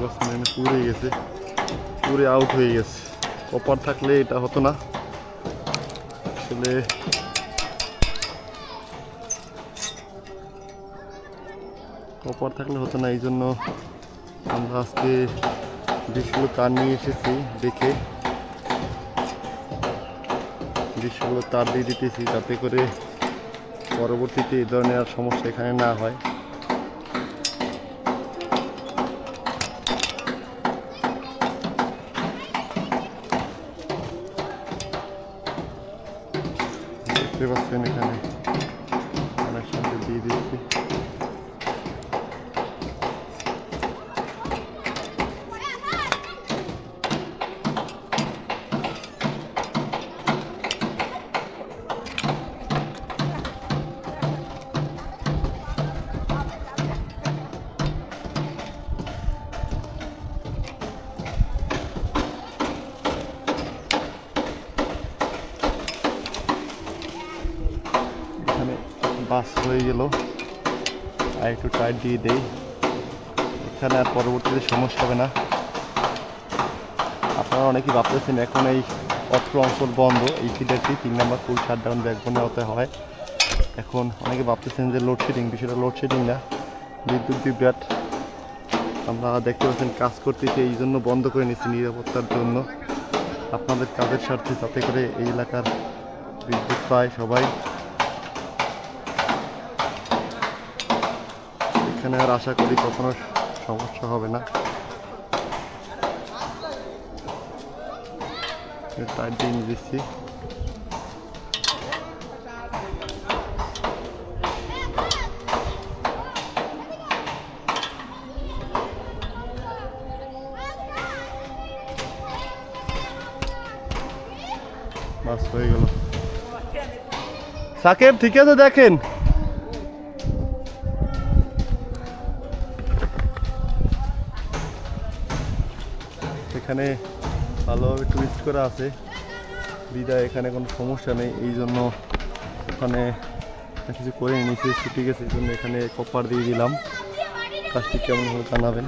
পাচ্ছেন এখানে পুড়ে গেছে, পুরে আউট হয়ে গেছে। কপার থাকলে এটা হতো না আসলে। কপার থাকলে হতো না, এই জন্য আমরা আজকে ডিশগুলো তার নিয়ে এসেছি। দেখে ডিশগুলো তার দিয়ে দিতেছি যাতে করে পরবর্তীতে এই ধরনের আর সমস্যা এখানে না হয়। দেখতে পাচ্ছেন এখানে কানেকশনটা দিয়ে দিচ্ছি। বাস হয়ে গেল, আর একটু টাইট দিয়ে দেই, এখানে আর পরবর্তীতে সমস্যা হবে না। আপনারা অনেকেই ভাবতেছেন এখন এই অত্র অঞ্চল বন্ধ, এই ফিডারটি 3 নম্বর ফুল শাটডাউন ব্যাকবোনে হতে হয়। এখন অনেকে ভাবতেছেন যে লোডশেডিং, বিষয়টা লোডশেডিং না, বিদ্যুৎ বিভ্রাট। আমরা দেখতে পাচ্ছেন কাজ করতেছি, এই জন্য বন্ধ করে নিচ্ছি নিরাপত্তার জন্য, আপনাদের কাজের স্বার্থে, যাতে করে এই এলাকার বিদ্যুৎ পায় সবাই। এখানে আর আশা করি কখনো সমস্যা হবে না। টাইট দিয়ে দিচ্ছি। বাস হয়ে গেল। সাকিব ঠিক আছে, দেখেন এখানে ভালোভাবে টুইস্ট করা আছে বিদায় এখানে কোনো সমস্যা নেই। এই জন্য ওখানে কিছু করে নিচে ছুটে গেছে, এই জন্য এখানে কপার দিয়ে দিলাম। কাজটি কেমন হলে জানাবেন।